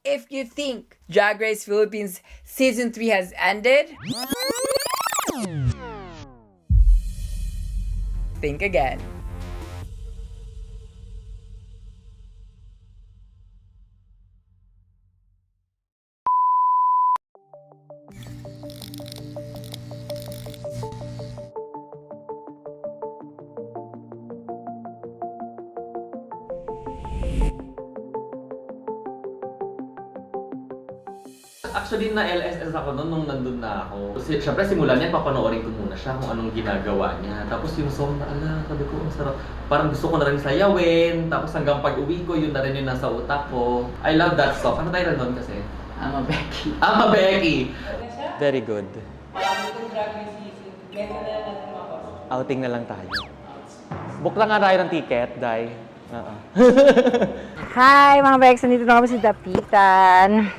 If you think Drag Race Philippines Season 3 has ended, think again. Actually, na-LSS ako noon nung nandun na ako. Kasi syempre simula niya, papanoorin ko muna siya kung anong ginagawa niya. Tapos yung song na, sabi ko, ang sarap. Parang gusto ko na rin sayawin. Tapos hanggang pag-uwi ko, yun na rin yung nasa utak ko. I love that song. Ano tayo nun kasi? I'm a Becky. I'm a Becky! Very good. Outing na lang tayo. Book lang nga tayo ng ticket, Day. Hi mga Bex, nandito na kami si Dapitan.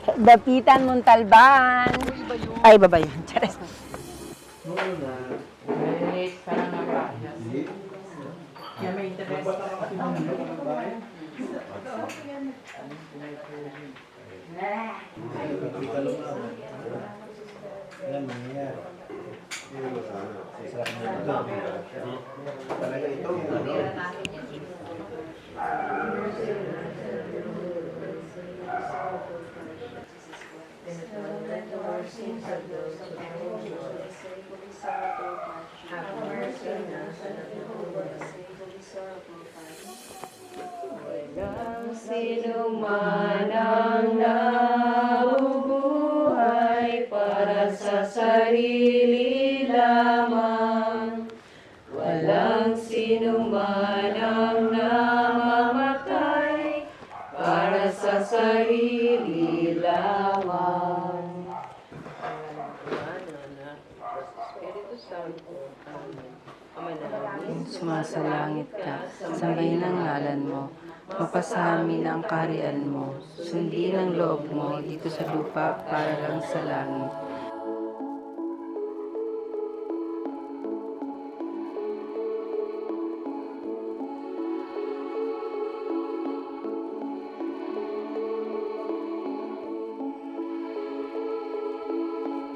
Dapitan Montalban. Ay, baba yun. Charas. Sino man ang nabubuhay para sa sarili lamang. Walang sino man ang namamatay para sa sarili lamang. Sumasalangit ka, sambahin ang ngalan mo. Mapasa amin ang kaharian mo. Sundin ang loob mo dito sa lupa para lang sa langit.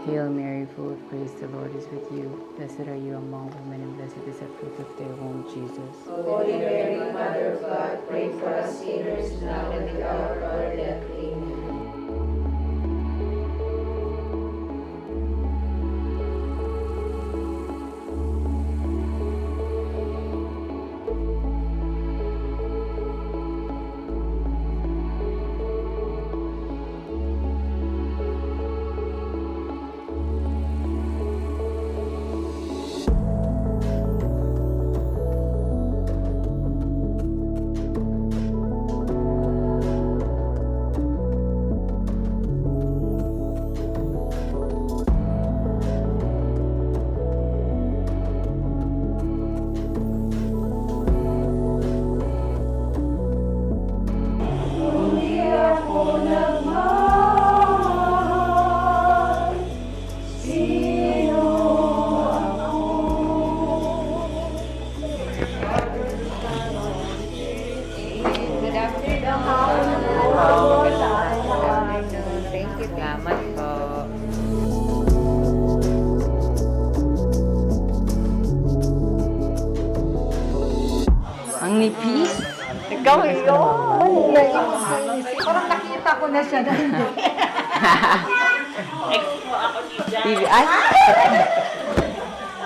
Hail Mary, full of grace, the Lord is with you. Blessed are you among women, and blessed is the fruit of their womb, Jesus. Holy Mary, Mother of God, pray for us sinners now and at the hour of our death. Amen. Salamat po. Ang nipis. Ikaw yun. Parang nakita ko na siya. TV, ay!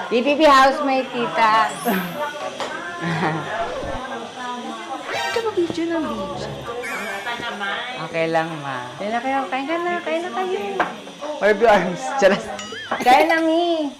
TPP housemate, tita. Ito ba video ng video? Okay lang, ma. Kain na kayo, kain ka na, kain na kayo. Orb your arms. Charas. Kain na, mi.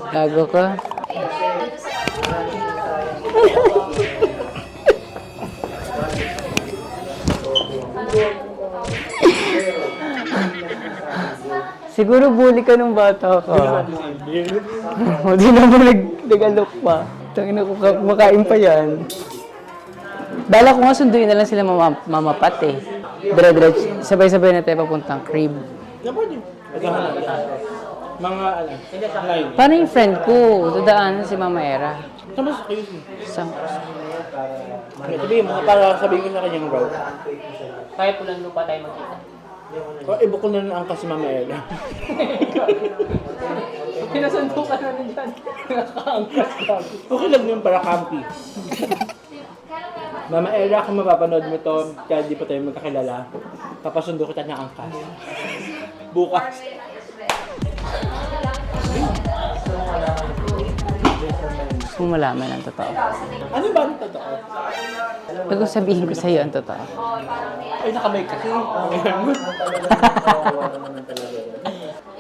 Gago ka. Siguro bully ka nung bata ka. Hindi naman nag-alok pa. Tangina ko, kumakain pa yan. Bala ko nga sunduin na lang sila mamapat eh. Dire-diretso, sabay-sabay na tayo papuntang crib. Dapat yun. Mga live. Paano yung friend ko? Dadaanan si Mama Era. Saan sa kayo? Saan? Sabihin mo, para sabihin ko sa kanyang route. Kaya pulang lupa tayo magkita. O, ibukol na ng angkas si Mama Ella. Pinasundo ka na rin dyan. Nakakaangkas lang. Okay lang yun para campy. Mama Ella, kung mapapanood mo to, kaya di pa tayo magkakilala, papasundo kita ng angkas. Bukas. Gusto mo malaman ang totoo. Ano ba ang totoo? Bago sabihin ko sa'yo ang totoo. Ay, nakamay kasi.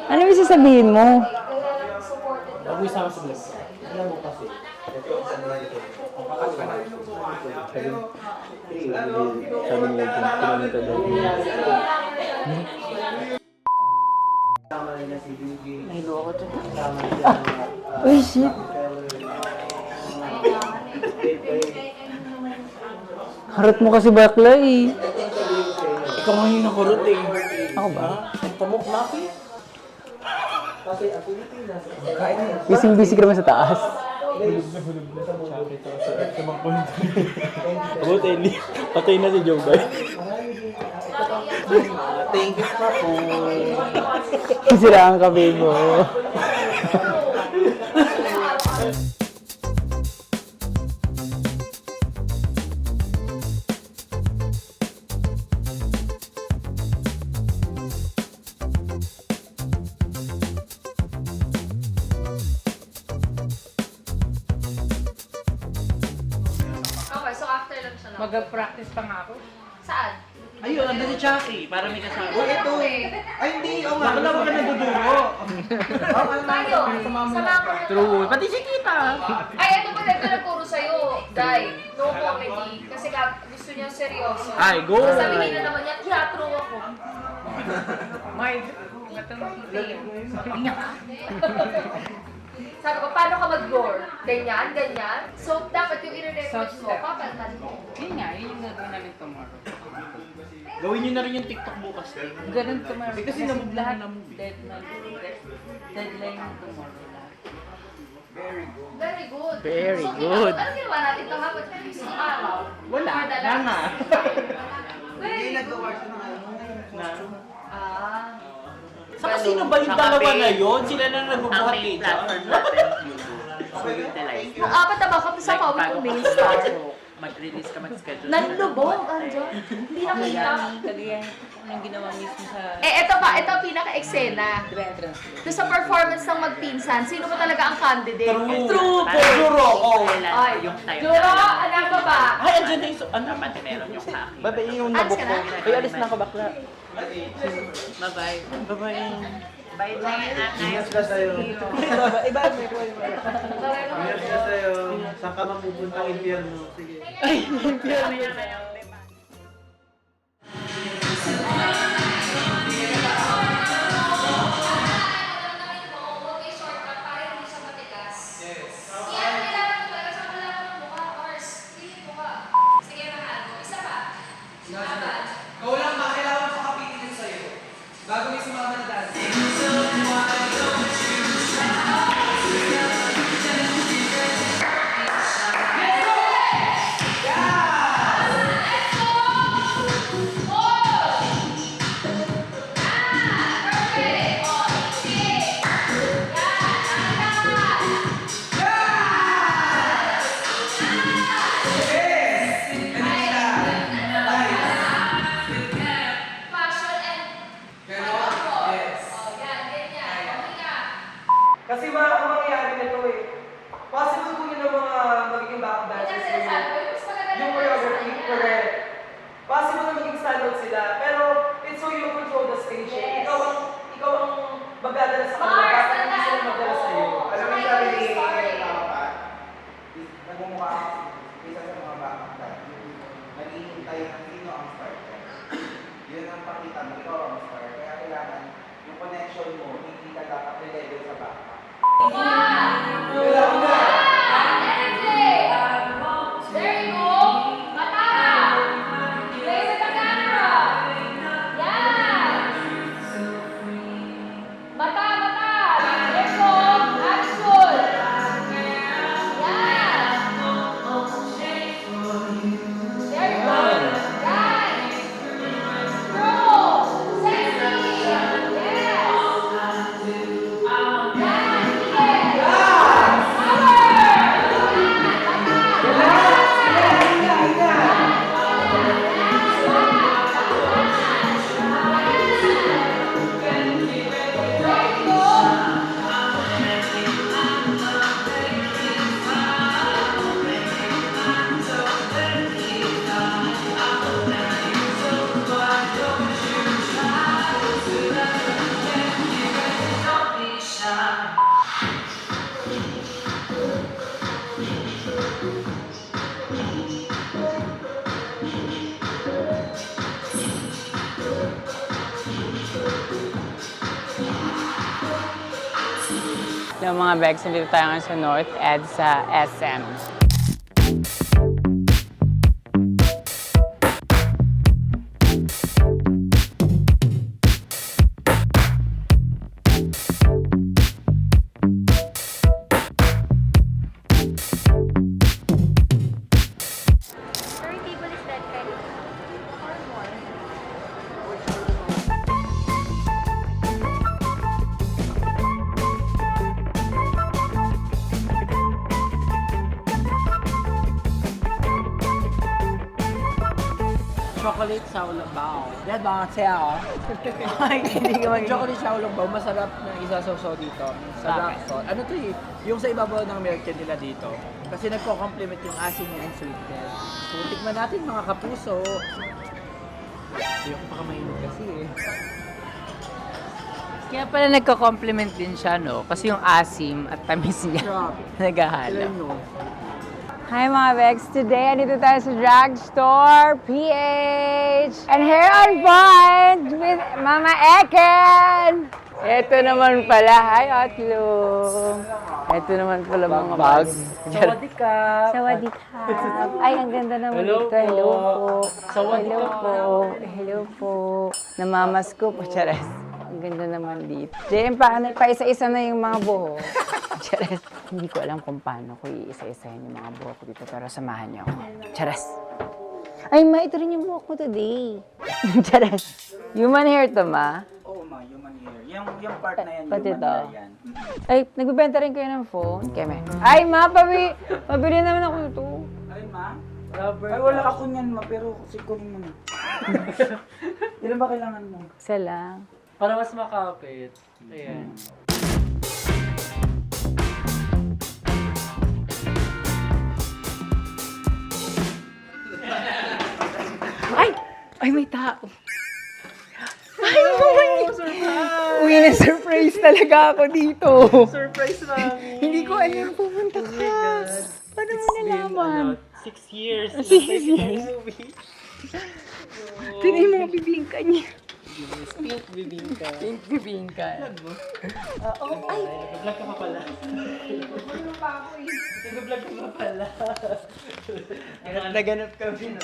Ano yung sasabihin mo? Huwag mo isama sa vlog. Sabi nila dyan, pinamita daw. Nahilo ako dyan. Uy, shit. Harap mo kasi bakla eh. Ikaw nga yung nakurot eh. Ako ba? Ang tamok na ako eh. Busy-busy ka naman sa taas. Abot Eli, patay na si Joe Guy. Thank you pa po. Siraan ka, babe mo. Okay, so after lang siya na. Mag-practice pa nga ako. Saan? Ayun, nandun si Chucky, para may kasama. Uy, ito! Ay, hindi, o nga. Bakit naman ka nagduduro? Tayo! Sama ko. True. Pati si Tita. Ay, ito pa rin nagturo sa'yo. Guy, no comedy. Kasi gusto niya seryoso. Ay, go! Sabihin na naman niya, teatro ako. May... Sabi ko, paano ka mag-roar? Ganyan, ganyan. So, dapat yung i-record mo, papaltan mo. Yun nga, yun yung gagawin namin tomorrow. Gawin nyo na rin yung TikTok bukas. Ganun tomorrow. Kasi namove lahat na move. deadline yung tomorrow lahat. Very good. Very so, good. Ano ginawa natin ito hapon? Isang araw? Wala, Or the na nga. Very good. Ah. Saka sino ba yung dalawa na yun? Sila na nagbubuhat main dito. platform natin YouTube. So, utilize Nung apat na ba kami sa Maui kong main star? mag-release ka, mag-schedule. Nanlubog, andyan. Hindi nakita. Kagaya yung ginawa mismo sa... Ito pa, ito ang pinaka-eksena. Doon sa performance ng magpinsan, sino ba talaga ang candidate? True po! Juro ko! Ay, yung time Juro, anak ba ba? Ay, andyan na yung... Ano? Dapat meron yung sa akin. Babae yung Alis ka nabok na? ko. Ay, alis na ako bakla. Bye-bye. Babae. Bye-bye. Ingat ka sa'yo. Iba, may buhay mo. Ingat ka sa'yo. Saan ka mapupunta ang impyerno? Sige. Kasi ang mangyayari nito eh. Possible po yun ang mga magiging back dancers yung choreography, correct. Possible na maging standout sila, pero it's so you control the stage eh. Ikaw ang magdadala sa kanila, bakit hindi sila magdala sa iyo? Alam mo yung sabi ni Papa, nagmumukha kasi isa sa mga bata, naghihintay ng sino ang starter. Yun ang pakita mo, ikaw ang starter. Kaya kailangan yung connection mo, hindi ka dapat nilevel sa bata. Wow! Yung mga bags, nandito tayo ngayon sa North Ed sa SM. Third table is that kind of or more. Chocolate Xiaolongbao. Yan ba? Saya ako. Ay, hindi ka mag- Chocolate Xiaolongbao, masarap na isasaw-saw dito. Sa black salt. Ano to eh? Yung sa ibabaw ng milk tea nila dito. Kasi nagko-complement yung asin niya and sweetness. So, tikman natin mga kapuso. Ayoko pa mainit kasi eh. Kaya pala nagko-compliment din siya, no? Kasi yung asim at tamis niya Grabe. naghahalo. Alam nyo. Hi mga Vex! Today, andito tayo sa Drugstore PH! And here on point with Mama Eken! Ito naman pala, hi Atlong! Ito naman pala mga bags. Sawadika. Sawadika! Ay, ang ganda naman Hello dito. Hello po. po. Sawadika Hello po. Hello po. Namamas ko po, charas. Ang ganda naman dito. JM, pa isa-isa na yung mga buho. Charas. Hindi ko alam kung paano ko iisa-isahin yung mga buhok ko dito, pero samahan niyo ako. Charas! Ay, ma, ito rin yung buhok ko today. Charas! Human hair to, ma? Oo, ma, human hair. Yung part na yan, Pati human to. hair yan. Ay, nagbibenta rin kayo ng phone? Keme. Ay, ma, pabili naman ako ito. Ay, ma? Rubber. Ay, wala ako niyan, ma, pero sikunin mo na. Ilan ba kailangan mo? Isa lang. Para mas makapit. Ayan. Ay! Ay, may tao. Ay, uwi na surprise talaga ako dito. Surprise, mami! Hindi ko alam pupunta ka. Paano mo nalaman? 6 years. 6 years. Ito na yung mga bibingka niya. Pink bibingka. Pink bibingka. Vlog ka pa pala. Nag-vlog ka pa pala. Naganap kami, no?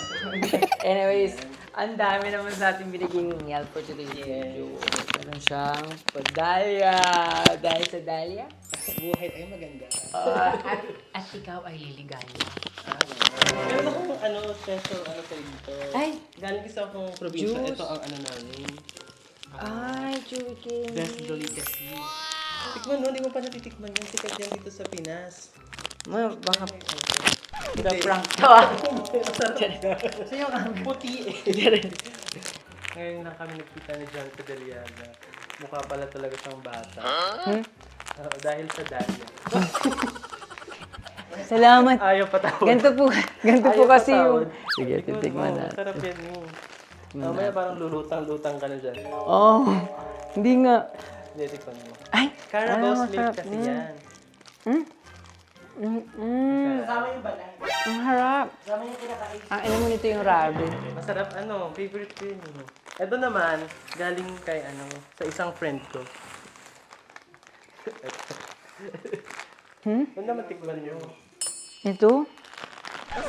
Anyways, ang dami naman sa ating biniging help for today's video. Meron siyang padalya. Dahil sa dalya. Buhay tayo maganda. At ikaw ay liligaya. Meron akong special kayo dito. Ay! Galing isa akong probinsya. Juice. Ito ang namin. Ay, Chewy King. Best delicacy. Tikman mo, hindi mo pa natitikman yan. Sikat yan dito sa Pinas. Baka prank to ah. Sa'yo ang puti eh. Ngayon lang kami nagkita ni John Pedaliaga. Mukha pala talaga siyang bata. Oo, dahil sa Dahlia. Salamat. Ayaw patawad. Ganito po Ayaw kasi patawad. yung... Sige, titikman natin. Sarap yan mo. Mamaya parang lulutang-lutang ka na dyan. Oh, hindi nga. Hindi, tikman mo. Ay! Carabao's masarap. milk kasi yan. Kasama yung balay. Ang harap. Kasama yung kinakain. Ang ina mo nito yung rabbit. Masarap favorite ko yun. Ito naman, galing kay sa isang friend ko. Ano naman tikman nyo? Ito?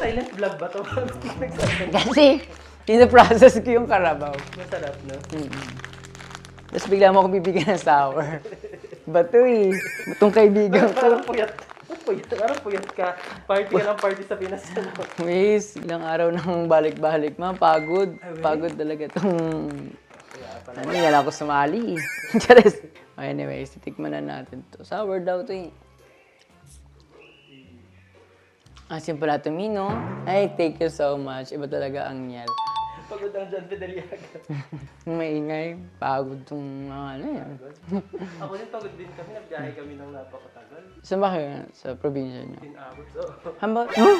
Silent vlog ba to? Kasi, pinaprocess ko yung karabaw. Masarap, no? Tapos bigla mo ako bibigyan ng sour. Bato eh. Batong kaibigan ko. Parang puyat. Parang puyat ka. Party ka ng party sa Pinas. Miss, ilang araw nang balik-balik ma. Pagod. Pagod talaga tong... Ano, yan ako sumali eh. Charis. Anyways, titikman na natin to. Sour daw to eh. Asin pala to, Mino. Ay, thank you so much. Iba talaga ang nyel. Pagod ang John Pedaliaga. Maingay. Pagod tong ano yan. Ako din pagod din kami. Nagbiyahe kami ng napakatagal. Saan ba kayo? Sa probinsya niyo? 15 hours. Oo. Hamba? Huh?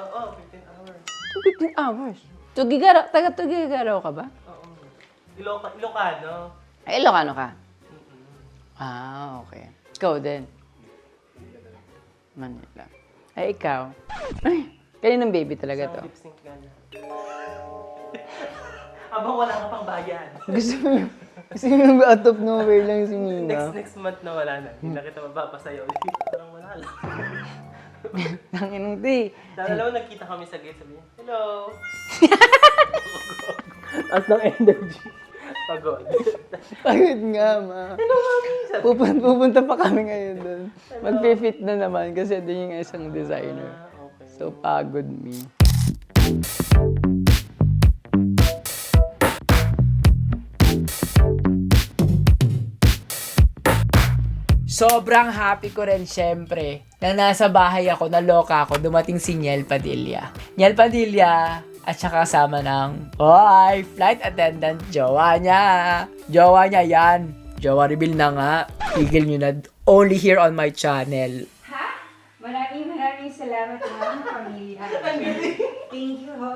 Oo, 15 hours. 15 hours? Tugigaraw? Taga-Tugigaraw ka ba? Oo. Ilocano. Ay, Ilocano ka? Ah, okay. Ikaw din? Manila. Ay, ikaw? Ay, kaninang baby talaga to. Isang lip sync ka na. Habang wala ka pang bayan. Gusto mo out of nowhere lang si Mina. Next month na wala na. Hindi na kita mapapasayaw. Parang wala lang. Tanginong di. Dalawa nagkita kami sa gate, sabi niya, hello! As ng energy. Pagod. Pagod nga, ma. Pupunta pa kami ngayon doon. Mag-fit na naman kasi doon yung isang designer. Okay. So, pagod me. Sobrang happy ko rin syempre na nasa bahay ako, naloka ako, dumating si Niel Padilla. Niel Padilla at saka kasama ng flight attendant, jowa niya. Jowa niya yan. Jowa reveal na nga. Tigil nyo na. Only here on my channel. Maraming salamat mga pamilya. Thank you ho.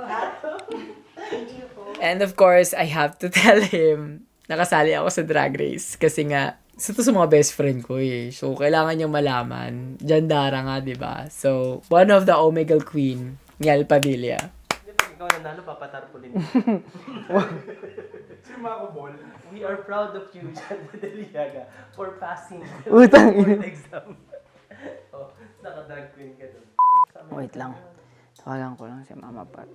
Thank you po. And of course, I have to tell him nakasali ako sa Drag Race kasi nga ito sa mga best friend ko eh. So, kailangan niyang malaman. Jandara nga, di ba? So, one of the Omegle Queen, Niel Padilla. Hindi pag ikaw nanalo, papatarpulin. We are proud of you, Jan Deliaga, for passing the Utang board ina. exam. Oh, naka-drag queen ka doon. Wait lang. Tawagan ko lang si Mama Pat.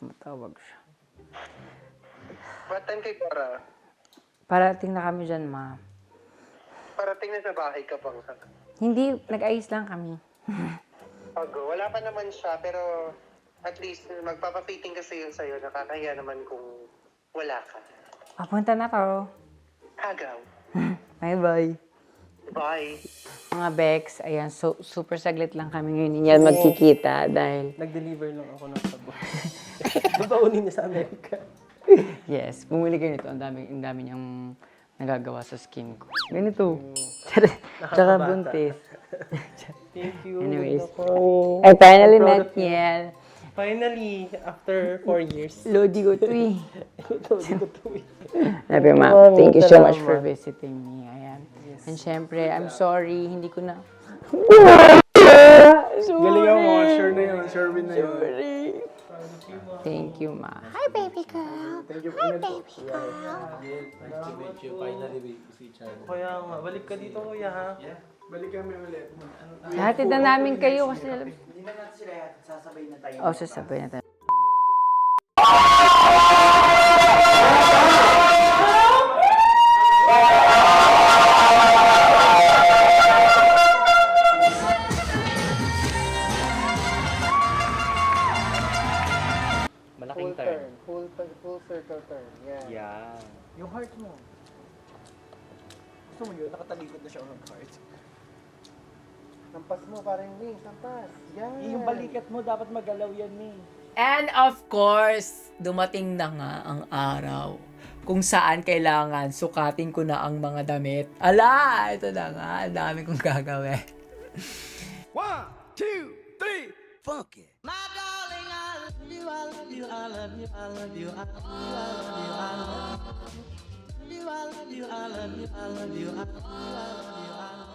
Tumatawag siya. Batan kay Cora. Parating na kami dyan, ma. Parating na sa bahay ka pang sa... Hindi, nag-ayos lang kami. Pago. Wala pa naman siya, pero at least magpapafitting kasi yun sa'yo. Nakakahiya naman kung wala ka. Papunta na to. Agaw. Bye-bye. Bye. Mga Bex, ayan, super saglit lang kami ngayon niya magkikita dahil... Nag-deliver lang ako ng sabon. Babaunin niya sa Amerika. Yes, bumili kayo nito. Ang dami niyang nagagawa sa skin ko. Ganito. Tsaka buntis. Thank you. Anyways, Ako. I finally I'm proud met of you. Niel. Finally, after 4 years. Lodi ko to eh. Lodi ko to eh. Sabi ma, thank you so much for visiting me. Ayan. And syempre, I'm sorry, hindi ko na... Sorry. Galingan mo, sure na yun. Sure win na yun. Sorry. Thank you, ma. Hi, baby girl. Hi, baby girl. Nice to meet you. Finally, we see each other. Kaya nga, balik ka dito kuya ha. Yeah. Balik kami ulit. Hatid na namin kayo kasi... Hindi na natin sila yan. Sasabay na tayo. Oh, sasabay na tayo. Malaking turn. Full circle turn. Yeah. Yeah. Yung heart mo. Gusto mo yun? Nakatalikod na siya ng heart. Sampas mo parang wings. Sampas. Yan. Yung balikat mo, dapat magalaw yan eh. And of course, dumating na nga ang araw kung saan kailangan sukatin ko na ang mga damit. Ala, ito na nga, ang dami kong gagawin. 1, 2, 3, funk it. My darling, I love you, I love you, I love you, I love you, I love you, I love you, I love you, I love you, I love you, I love you, I love you, I love you, I love you.